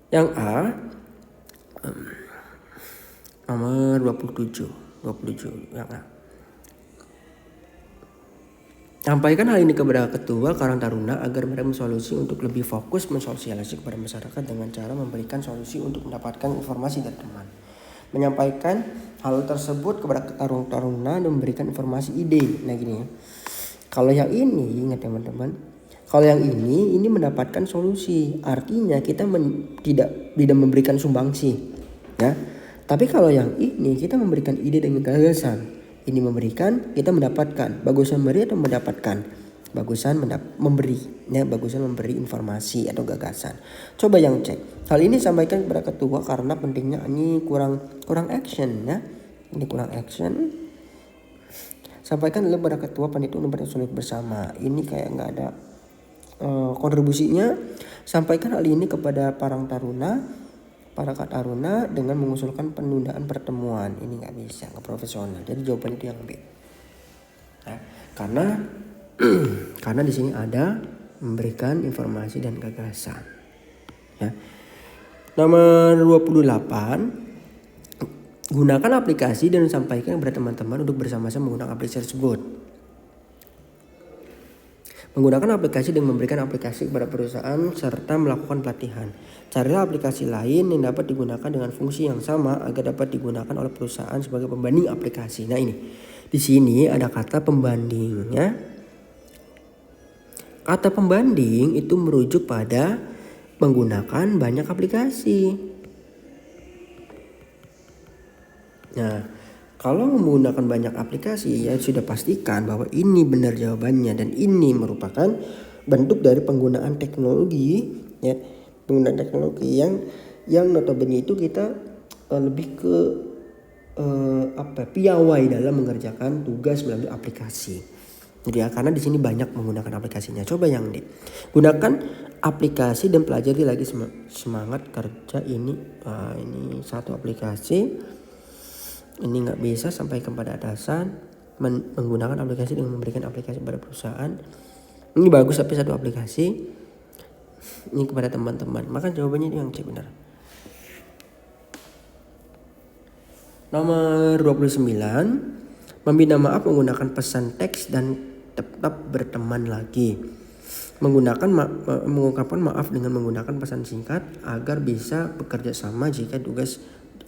Yang A, nomor 27 yang A. Sampaikan hal ini kepada Ketua Karang Taruna agar mereka solusi untuk lebih fokus mensosialisasi kepada masyarakat dengan cara memberikan solusi untuk mendapatkan informasi dari teman. Menyampaikan hal tersebut kepada Karang Taruna dan memberikan informasi ide. Nah gini ya. Kalau yang ini ingat teman-teman, kalau yang ini mendapatkan solusi, artinya kita tidak memberikan sumbangsi, ya. Tapi kalau yang ini kita memberikan ide dengan gagasan. Ini memberikan, kita mendapatkan. Bagusan memberi atau mendapatkan? Bagusan memberi, ya, bagusan memberi informasi atau gagasan. Coba yang cek. Hal ini sampaikan kepada ketua karena pentingnya ini kurang action, ya. Ini kurang action. Sampaikan kepada ketua panitia untuk bersulit bersama. Ini kayak nggak ada kontribusinya. Sampaikan hal ini kepada para Kak Taruna dengan mengusulkan penundaan pertemuan. Ini nggak bisa, nggak profesional. Jadi jawaban itu yang B. Nah, karena di sini ada memberikan informasi dan gagasan. Ya. Nomor 28, gunakan aplikasi dan sampaikan kepada teman-teman untuk bersama-sama menggunakan aplikasi tersebut. Menggunakan aplikasi dan memberikan aplikasi kepada perusahaan serta melakukan pelatihan. Carilah aplikasi lain yang dapat digunakan dengan fungsi yang sama agar dapat digunakan oleh perusahaan sebagai pembanding aplikasi. Nah ini, di sini ada kata pembandingnya. Kata pembanding itu merujuk pada menggunakan banyak aplikasi. Nah, kalau menggunakan banyak aplikasi ya sudah pastikan bahwa ini benar jawabannya dan ini merupakan bentuk dari penggunaan teknologi, ya, penggunaan teknologi yang notabene itu kita lebih ke piawai dalam mengerjakan tugas melalui aplikasi. Jadi ya, karena di sini banyak menggunakan aplikasinya. Coba yang D. Gunakan aplikasi dan pelajari lagi semangat kerja ini. Ini satu aplikasi. Ini nggak bisa sampai kepada atasan menggunakan aplikasi dengan memberikan aplikasi kepada perusahaan. Ini bagus tapi satu aplikasi. Ini kepada teman-teman. Maka jawabannya itu yang C benar. Nomor 29, meminta maaf menggunakan pesan teks dan tetap berteman lagi. Mengungkapkan maaf dengan menggunakan pesan singkat agar bisa bekerja sama jika tugas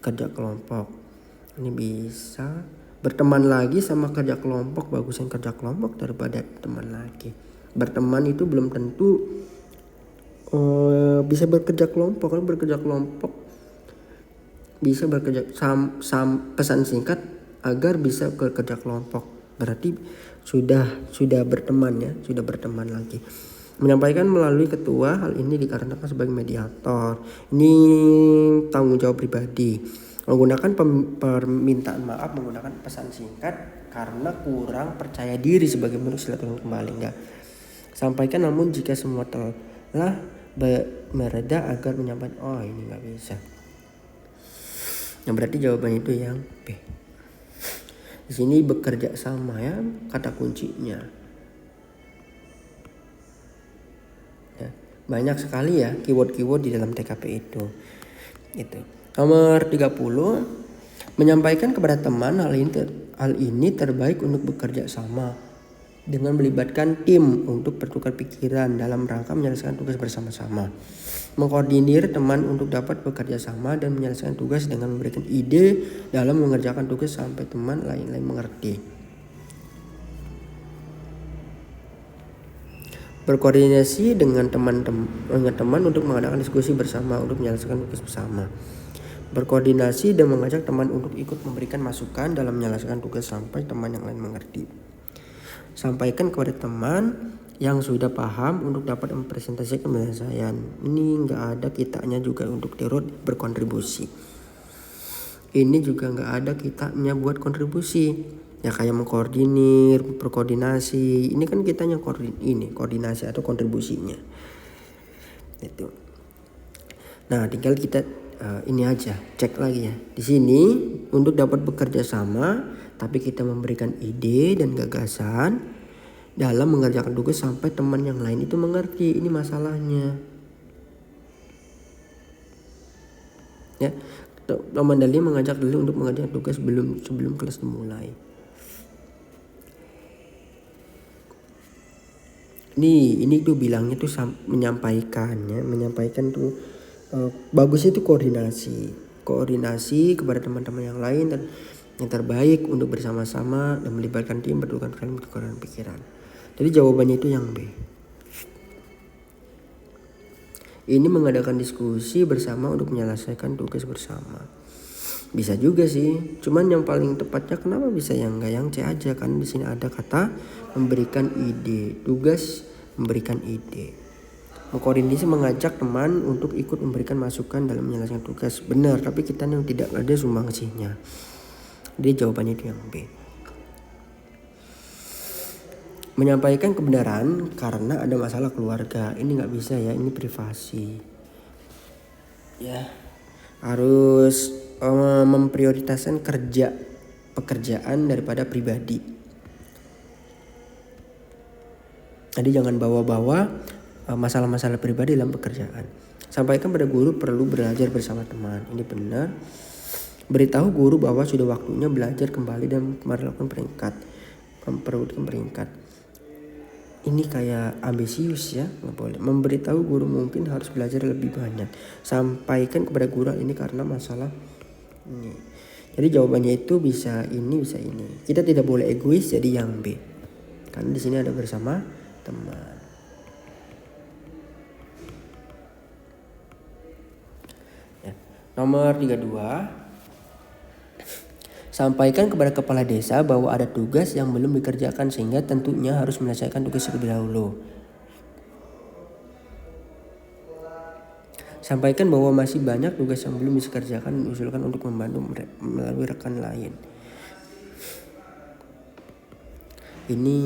kerja kelompok. Ini bisa berteman lagi sama kerja kelompok, bagusan kerja kelompok daripada teman lagi. Berteman itu belum tentu bisa bekerja kelompok. Kalau bekerja kelompok bisa bekerja pesan singkat agar bisa bekerja kelompok. Berarti sudah berteman, ya, sudah berteman lagi. Menyampaikan melalui ketua, hal ini dikarenakan sebagai mediator. Ini tanggung jawab pribadi. Menggunakan permintaan maaf menggunakan pesan singkat karena kurang percaya diri sebagai bentuk silaturahmi kembali. Enggak. Sampaikan namun jika semua telah mereda agar menyampaikan ini nggak bisa. Nah berarti jawaban itu yang B. Di sini bekerja sama, ya, kata kuncinya. Ya, banyak sekali ya keyword-keyword di dalam TKP itu. Itu. Nomor 30, menyampaikan kepada teman hal ini terbaik untuk bekerja sama dengan melibatkan tim untuk bertukar pikiran dalam rangka menyelesaikan tugas bersama-sama. Mengkoordinir teman untuk dapat bekerja sama dan menyelesaikan tugas dengan memberikan ide dalam mengerjakan tugas sampai teman lain-lain mengerti. Berkoordinasi dengan teman untuk mengadakan diskusi bersama untuk menyelesaikan tugas bersama. Berkoordinasi dan mengajak teman untuk ikut memberikan masukan dalam menyelesaikan tugas sampai teman yang lain mengerti. Sampaikan kepada teman yang sudah paham untuk dapat mempresentasikan penyelesaian. Ini nggak ada kitanya juga untuk turut berkontribusi. Ini juga nggak ada kitanya buat kontribusi. Ya kayak mengkoordinir, berkoordinasi. Ini kan kitanya koordinasi atau kontribusinya. Itu. Nah, tinggal kita ini aja, cek lagi ya. Di sini untuk dapat bekerja sama, tapi kita memberikan ide dan gagasan dalam mengerjakan tugas sampai teman yang lain itu mengerti. Ini masalahnya. Ya, Mandali mengajak dulu untuk mengerjakan tugas sebelum kelas dimulai. Ini tuh bilangnya tuh menyampaikan tuh bagusnya tuh koordinasi kepada teman-teman yang lain dan yang terbaik untuk bersama-sama dan melibatkan tim bertukar pikiran. Jadi jawabannya itu yang B. Ini mengadakan diskusi bersama untuk menyelesaikan tugas bersama. Bisa juga sih, cuman yang paling tepatnya kenapa bisa yang enggak, yang C aja, kan di sini ada kata memberikan ide. Tugas memberikan ide. Mengkoordinasi mengajak teman untuk ikut memberikan masukan dalam menyelesaikan tugas. Benar, tapi kita yang tidak ada sumbangsihnya. Jadi jawabannya itu yang B. Menyampaikan kebenaran karena ada masalah keluarga. Ini nggak bisa ya, ini privasi. Ya, harus memprioritaskan pekerjaan daripada pribadi. Jadi jangan bawa-bawa masalah-masalah pribadi dalam pekerjaan. Sampaikan pada guru perlu belajar bersama teman. Ini benar. Beritahu guru bahwa sudah waktunya belajar kembali dan melakukan memperebutkan peringkat. Ini kayak ambisius ya, nggak boleh. Memberitahu guru mungkin harus belajar lebih banyak. Sampaikan kepada guru ini karena masalah ini. Jadi jawabannya itu bisa ini, bisa ini. Kita tidak boleh egois, jadi yang B. Karena di sini ada bersama teman. Ya. Nomor 32. Sampaikan kepada kepala desa bahwa ada tugas yang belum dikerjakan sehingga tentunya harus menyelesaikan tugas terlebih dahulu. Sampaikan bahwa masih banyak tugas yang belum dikerjakan dan usulkan untuk membantu melalui rekan lain. Ini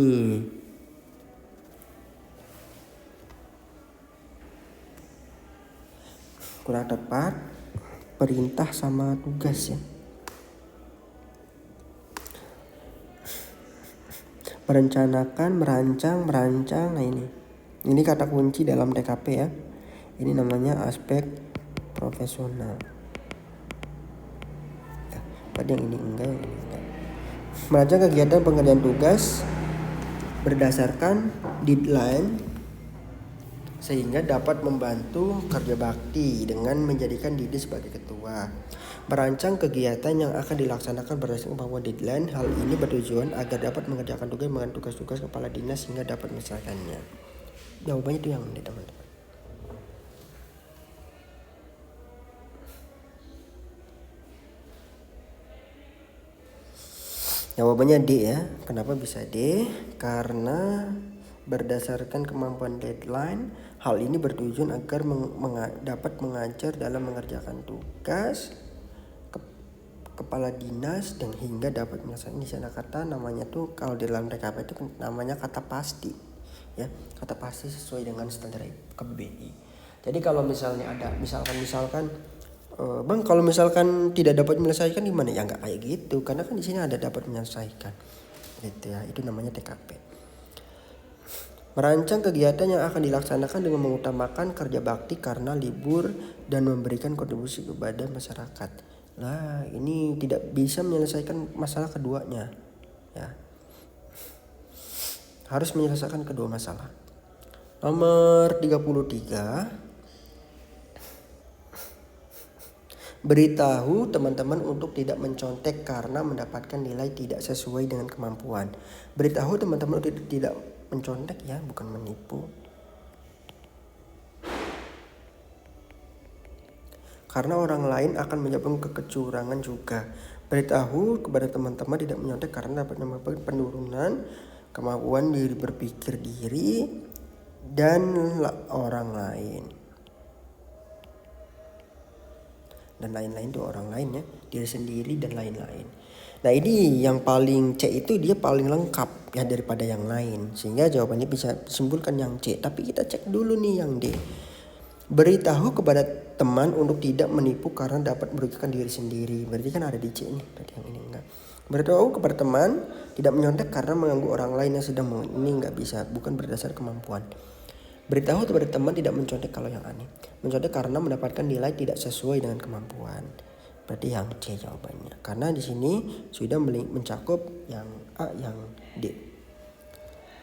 kurang tepat, perintah sama tugas ya. Merencanakan, merancang. Nah ini kata kunci dalam TKP ya. Ini namanya aspek profesional. Ya, tadi yang ini enggak, yang ini enggak. Merancang kegiatan pengerjaan tugas berdasarkan deadline sehingga dapat membantu kerja bakti dengan menjadikan diri sebagai ketua. Merancang kegiatan yang akan dilaksanakan berdasarkan bahwa deadline. Hal ini bertujuan agar dapat mengerjakan tugas dengan tugas-tugas kepala dinas sehingga dapat menyelesaikannya. Jawabannya itu yang ini teman-teman. Jawabannya D ya. Kenapa bisa D? Karena berdasarkan kemampuan deadline, hal ini bertujuan agar dapat mengajar dalam mengerjakan tugas kepala dinas dan hingga dapat menyelesaikan. Di sana kata namanya tuh kalau di dalam TKP itu namanya kata pasti ya, kata pasti sesuai dengan standar KBBI. Jadi kalau misalnya ada misalkan Bang, kalau misalkan tidak dapat menyelesaikan gimana? Ya nggak kayak gitu, karena kan di sini ada dapat menyelesaikan gitu ya, itu namanya TKP. Merancang kegiatan yang akan dilaksanakan dengan mengutamakan kerja bakti karena libur dan memberikan kontribusi kepada masyarakat. Nah, ini tidak bisa menyelesaikan masalah keduanya. Ya. Harus menyelesaikan kedua masalah. Nomor 33. Beritahu teman-teman untuk tidak mencontek karena mendapatkan nilai tidak sesuai dengan kemampuan. Beritahu teman-teman untuk tidak mencontek ya, bukan menipu. Karena orang lain akan menyebabkan kecurangan juga. Beritahu kepada teman-teman tidak menyontek karena dapat menyebabkan penurunan kemampuan diri berpikir diri dan orang lain. Dan lain-lain itu orang lain ya, diri sendiri dan lain-lain. Nah ini yang paling C itu dia paling lengkap ya daripada yang lain. Sehingga jawabannya bisa disimpulkan yang C. Tapi kita cek dulu nih yang D. Beritahu kepada teman untuk tidak menipu karena dapat merugikan diri sendiri. Berarti kan ada di C nih, tadi yang ini enggak. Beritahu kepada teman tidak menyontek karena mengganggu orang lain yang sedang ini enggak bisa, bukan berdasar kemampuan. Beritahu kepada teman tidak mencontek kalau yang aneh. Mencontek karena mendapatkan nilai tidak sesuai dengan kemampuan. Berarti yang C jawabannya. Karena di sini sudah mencakup yang A, yang D.